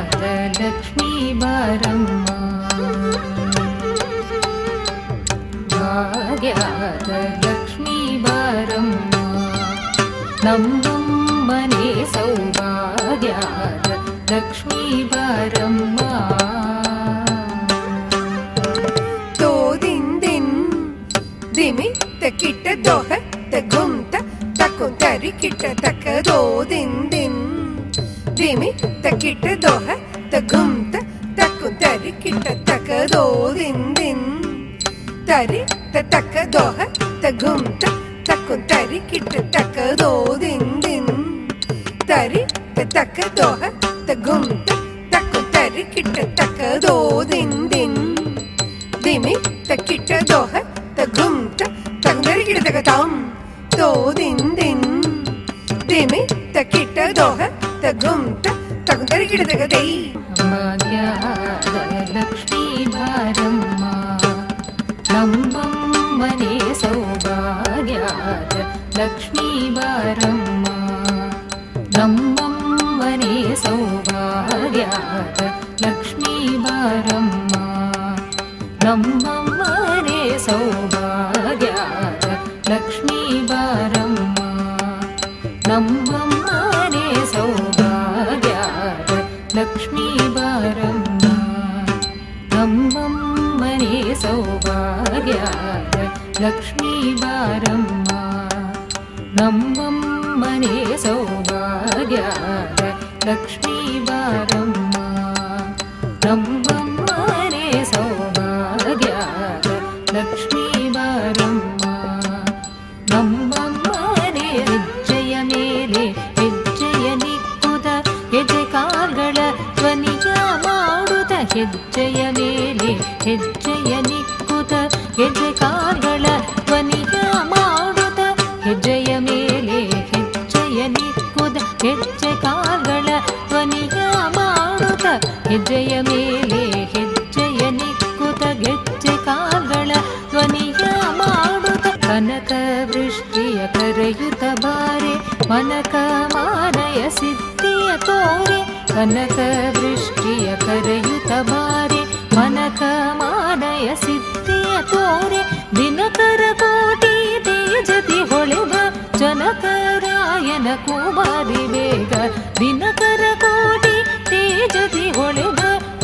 ಲಕ್ಷ್ಮೀ ಬಾರಮ್ಮ ಭಾಗ್ಯದ ಲಕ್ಷ್ಮೀ ಬಾರಮ್ಮ ನಮ್ಮಮ್ಮನೆ ಸೌಭಾಗ್ಯದ ಲಕ್ಷ್ಮೀ ಬಾರಮ್ಮ ತೋದಿಂದಿನ್ ದಿಮಿ ತಕಿಟ್ಟ ದೋಹ ತಗುಂತ ತಕುಂತರಿ ಕಿಟ್ಟ ತಕ ತೋದಿಂದಿನ್ ದಿಮಿ ತಕಿಟ್ಟ ದೋಹ ತಗುಂತ ತಕುಂತರಿ ಕಿಟ್ಟ ತಕ ತೋದಿಂದಿನ್ ತರಿ ತಕ ದೋಹ ತಗುಂತ ತಕುಂತರಿ ಕಿಟ್ಟ ತಕ ತೋದಿಂದಿನ್ ತರಿ ತಕ ದೋಹ ತಗುಂತ ತಕುಂತರಿ ಕಿಟ್ಟ ತಕ ತೋದಿಂದಿನ್ ದಿಮಿ ತಕಿಟ್ಟ ದೋಹ ತಗುಂತ ತಕುಂತರಿ ಕಿಟ್ಟ ತಕ ತಾಂ ತೋದಿಂದಿನ್ ದಿಮಿ ತಕಿಟ್ಟ ದೋಹ ತಗುಂತ ತಕುಂತರಿ ಕಿಟ್ಟ ತಕ ತೈ ಭಾಗ್ಯದ ಲಕ್ಷ್ಮೀ ಬಾರಮ್ಮ ನಮ್ಮಮ್ಮನೆ ಸೌಭಾಗ್ಯದ ಲಕ್ಷ್ಮೀ ಬಾರಮ್ಮ ನಮ್ಮಮ್ಮನೆ ಸೌಭಾಗ್ಯದ ಲಕ್ಷ್ಮೀ ಬಾರಮ್ಮ ನಮ್ಮಮ್ಮನೆ ಸೌಭಾಗ್ಯದ ಲಕ್ಷ್ಮೀ ಬಾರಮ್ಮ ನಮ್ಮಮ್ಮನೆ ಸೌಭಾಗ್ಯದ ಲಕ್ಷ್ಮೀ ಬಾರಮ್ಮ ನಮ್ಮಮ್ಮನೆ ಸೌಭಾಗ್ಯದ ಲಕ್ಷ್ಮೀ ಬಾರಮ್ಮ ನಮ್ಮಮ್ಮನೆ ಸೌಭಾಗ್ಯದ ಲಕ್ಷ್ಮೀ ಬಾರಮ್ಮ ನಮ್ಮಮ್ಮನೆ ಸೌಭಾಗ್ಯದ ಲಕ್ಷ್ಮೀ ಬಾರಮ್ಮ ನಮ್ಮಮ್ಮನೆ ಹೆಜ್ಜೆಯ ಮೇಲೆ ಹೆಜ್ಜೆಯ ನಿಕ್ಕುದ ಹೆಜ್ಜೆ ಕಾಲ್ಗಳ ಧ್ವನಿಯ ಮಾಡುದ ಹೆಜ್ಜೆಯ ಮೇಲೆ ಹೆಜ್ಜೆಯ ನಿಕ್ಕುದ ಹೆಜ್ಜೆ ಕಾಲ್ಗಳ ಧ್ವನಿಯ ಮಾಡುದ ಹೆಜ್ಜೆಯ ಮೇಲೆ ಹೆಜ್ಜೆಯ ನಿಕ್ಕುದ ಹೆಜ್ಜೆ ಕಾಲ್ಗಳ ಧ್ವನಿಯ ಮಾಡುದ ಹೆಜ್ಜೆಯ ಮೇಲೆ ಹೆಜ್ಜೆಯ ನಿಕ್ಕುದ ಹೆಜ್ಜೆ ಕಾಲ್ಗಳ ಧ್ವನಿಯ ಮಾಡುದ ಕನಕ ವೃಷ್ಟಿಯ ಕರೆಯುತ್ತ ಬಾರೆ ಮನಕ ಮಾನಯ ಸಿದ್ಧಿಯ ತೋರೆ ಕನಕ ವೃಷ್ಟಿಯ ಕರೆಯುತ್ತ ಬಾರೆ ಮನಕ ಮಾನಯ ಸಿದ್ಧಿಯ ತೋರೆ ದಿನಕರ ಕೋಟಿ ತೇಜತಿ ಹೊಳೆವ ಜನಕರಾಯನ ಕುಮಾರಿ ಬೇಗ ದಿನಕರ ಕೋಟಿ ತೇಜತಿ ಹೊಳೆವ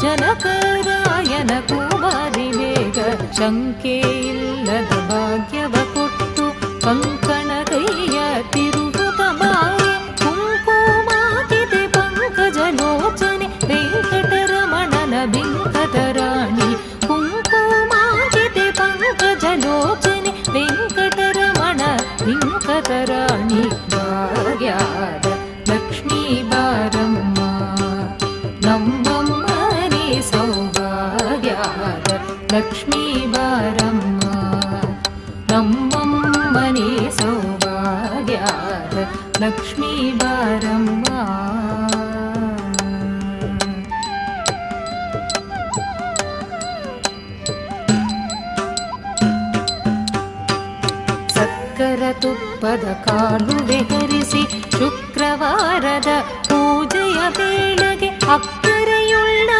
ಜನಕರಾಯನ ಕುಮಾರಿ ಬೇಗ ಶಂಕೆ ಇಲ್ಲದ ಭಾಗ್ಯವ ಕೊಟ್ಟು ಕಂಕಣ ಕೈಯ ತಿರುಗುತ್ತ ಮಾರೆ ಕುಂಕುಮಾಕಿದೆ ಪಂಕಜ ಲೋಚನೆ ವೆಂಕಟರಮಣನ ಬಿಂಕದ ರಾಣಿ ಕುಂಕುಮಾಕಿದೆ ಪಂಕಜ ಲೋಚನೆ ವೆಂಕಟರಮಣ ಬಿಂಕದ ರಾಣಿ ಭಾಗ್ಯದ ಲಕ್ಷ್ಮೀ ಬಾರಮ್ಮ ನಮ್ಮಮ್ಮನೆ ಸೌಭಾಗ್ಯದ ಲಕ್ಷ್ಮೀ ಬಾರಮ್ಮ ನಮ್ಮಮ್ಮನೆ ಸೌಭಾಗ್ಯದ ಲಕ್ಷ್ಮೀ ಬಾರಮ್ಮ ಸಕ್ಕರ ತುಪ್ಪದ ಕಾಲುವೆ ಹರಿಸಿ ಶುಕ್ರವಾರದ ಪೂಜೆಯ ವೇಳೆಗೆ ಅಕ್ಕರೆಯುಳ್ಳ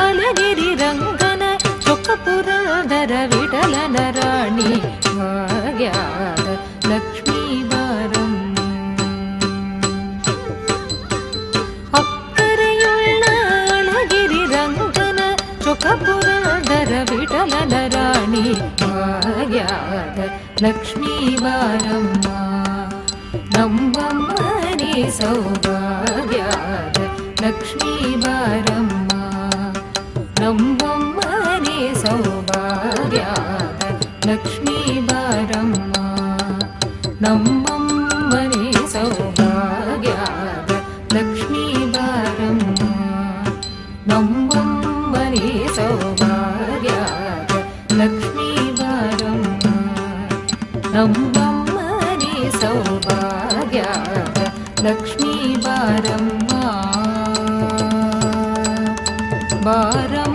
ಅಲಗಿರಿ ರಂಗನ ಚೊಕ್ಕಪುರದರ ವಿಠಲನ ರಾಣಿ ಭಾಗ್ಯದ ಲಕ್ಷ್ಮೀ ಬಾರಮ್ಮ ಅಕ್ಕರೆಯುಳ್ಳ ಅಲಗಿರಿ ರಂಗನ ಚೊಕ್ಕಪುರದರ ವಿಠಲನ ರಾಣಿ ಭಾಗ್ಯದ ಲಕ್ಷ್ಮೀ ಬಾರಮ್ಮ ನಮ್ಮಮ್ಮನೆ ಸೌಭಾಗ್ಯದ ಲಕ್ಷ್ಮೀ ಬಾರಮ್ಮ ನಮ್ಮಮ್ಮನೆ ಸೌಭಾಗ್ಯದ ಲಕ್ಷ್ಮೀ ಬಾರಮ್ಮ ನಮ್ಮಮ್ಮನೆ ಸೌಭಾಗ್ಯದ ಲಕ್ಷ್ಮೀ ಬಾರಮ್ಮ ನಮ್ಮಮ್ಮನೆ ಸೌಭಾಗ್ಯದ ಲಕ್ಷ್ಮೀ ಬಾರಮ್ಮ ನಮ್ಮಮ್ಮನೆ ಸೌಭಾಗ್ಯದ ಲಕ್ಷ್ಮೀ ಬಾರಮ್ಮ ಬಾರಮ್ಮ